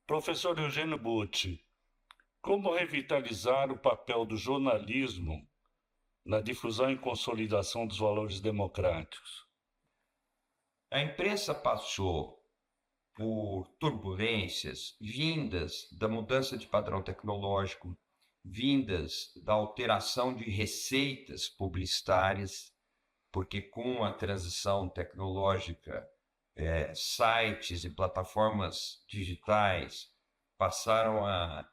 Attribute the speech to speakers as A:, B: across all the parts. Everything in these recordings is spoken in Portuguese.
A: Professor Eugênio Butti, como revitalizar o papel do jornalismo na difusão e consolidação dos valores democráticos?
B: A imprensa passou por turbulências vindas da mudança de padrão tecnológico, vindas da alteração de receitas publicitárias, porque com a transição tecnológica, sites e plataformas digitais passaram a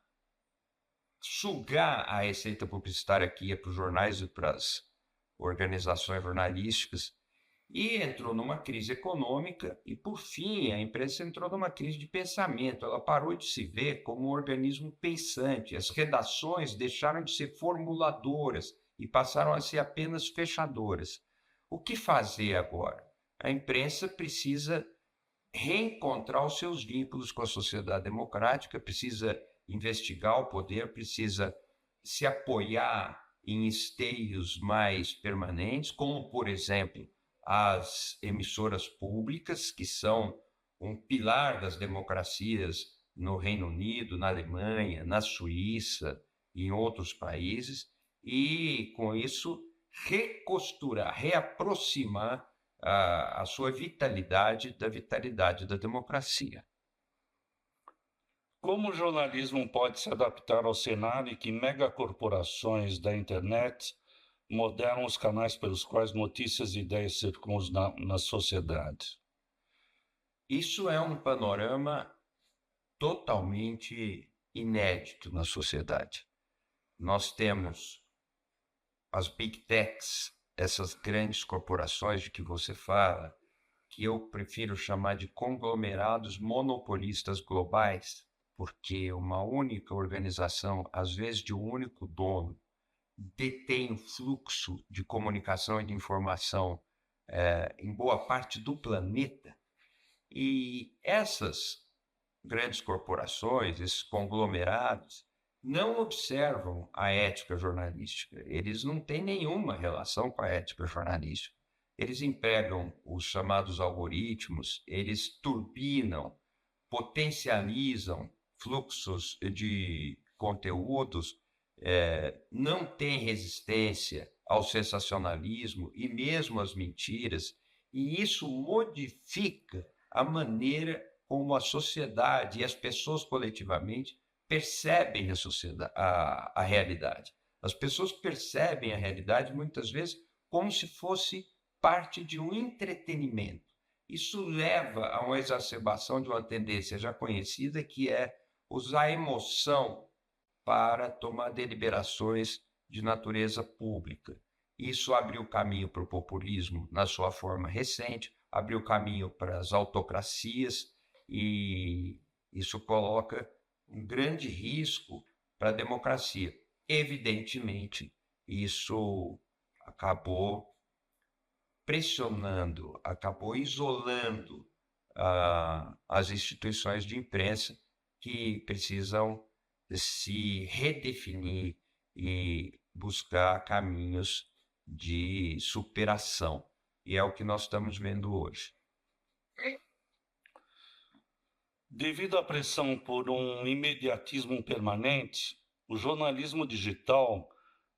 B: sugar a receita publicitária que ia para os jornais e para as organizações jornalísticas, e entrou numa crise econômica e, por fim, a imprensa entrou numa crise de pensamento. Ela parou de se ver como um organismo pensante. As redações deixaram de ser formuladoras e passaram a ser apenas fechadoras. O que fazer agora? A imprensa precisa reencontrar os seus vínculos com a sociedade democrática, precisa investigar o poder, precisa se apoiar em esteios mais permanentes, como, por exemplo, as emissoras públicas, que são um pilar das democracias no Reino Unido, na Alemanha, na Suíça e em outros países, e com isso recosturar, reaproximar a sua vitalidade da vitalidade da democracia.
A: Como o jornalismo pode se adaptar ao cenário em que megacorporações da internet moderam os canais pelos quais notícias e ideias circulam na sociedade?
B: Isso é um panorama totalmente inédito na sociedade. Nós temos as big techs, essas grandes corporações de que você fala, que eu prefiro chamar de conglomerados monopolistas globais, porque uma única organização, às vezes de um único dono, detém o fluxo de comunicação e de informação em boa parte do planeta. E essas grandes corporações, esses conglomerados, não observam a ética jornalística. Eles não têm nenhuma relação com a ética jornalística. Eles empregam os chamados algoritmos, eles turbinam, potencializam fluxos de conteúdos, não têm resistência ao sensacionalismo e mesmo às mentiras, e isso modifica a maneira como a sociedade e as pessoas coletivamente percebem a realidade. As pessoas percebem a realidade muitas vezes como se fosse parte de um entretenimento. Isso leva a uma exacerbação de uma tendência já conhecida, que é usar a emoção para tomar deliberações de natureza pública. Isso abriu caminho para o populismo na sua forma recente, abriu caminho para as autocracias, e isso coloca um grande risco para a democracia. Evidentemente, isso acabou pressionando, acabou isolando as instituições de imprensa, que precisam se redefinir e buscar caminhos de superação. E é o que nós estamos vendo hoje.
A: Devido à pressão por um imediatismo permanente, o jornalismo digital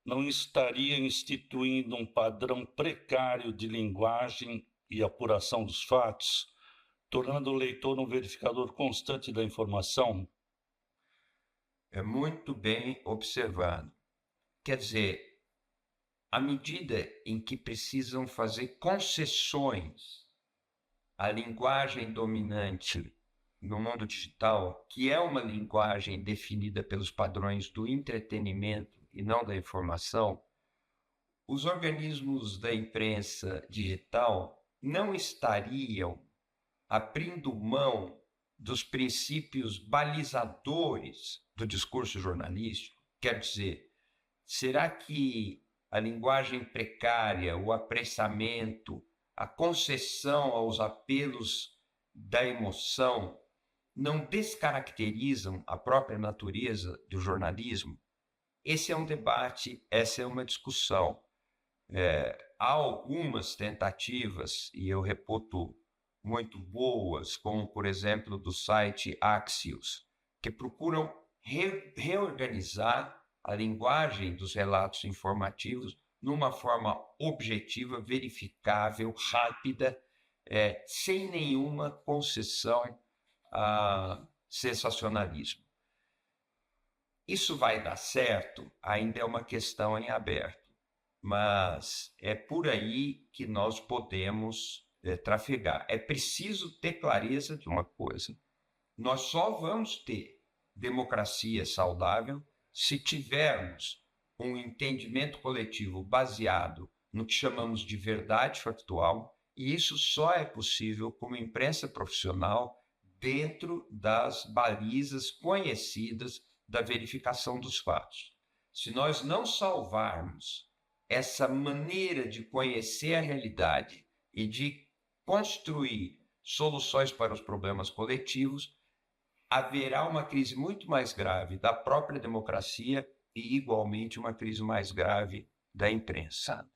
A: não estaria instituindo um padrão precário de linguagem e apuração dos fatos, tornando o leitor um verificador constante da informação?
B: É muito bem observado. Quer dizer, à medida em que precisam fazer concessões à linguagem dominante no mundo digital, que é uma linguagem definida pelos padrões do entretenimento e não da informação, os organismos da imprensa digital não estariam abrindo mão dos princípios balizadores do discurso jornalístico. Quer dizer, será que a linguagem precária, o apressamento, a concessão aos apelos da emoção não descaracterizam a própria natureza do jornalismo? Esse é um debate, essa é uma discussão. Há algumas tentativas, e eu reputo muito boas, como, por exemplo, do site Axios, que procuram reorganizar a linguagem dos relatos informativos numa forma objetiva, verificável, rápida, sem nenhuma concessão a sensacionalismo. Isso vai dar certo? Ainda é uma questão em aberto, mas é por aí que nós podemos trafegar. É preciso ter clareza de uma coisa: nós só vamos ter democracia saudável se tivermos um entendimento coletivo baseado no que chamamos de verdade factual, e isso só é possível com uma imprensa profissional dentro das balizas conhecidas da verificação dos fatos. Se nós não salvarmos essa maneira de conhecer a realidade e de construir soluções para os problemas coletivos, haverá uma crise muito mais grave da própria democracia e, igualmente, uma crise mais grave da imprensa.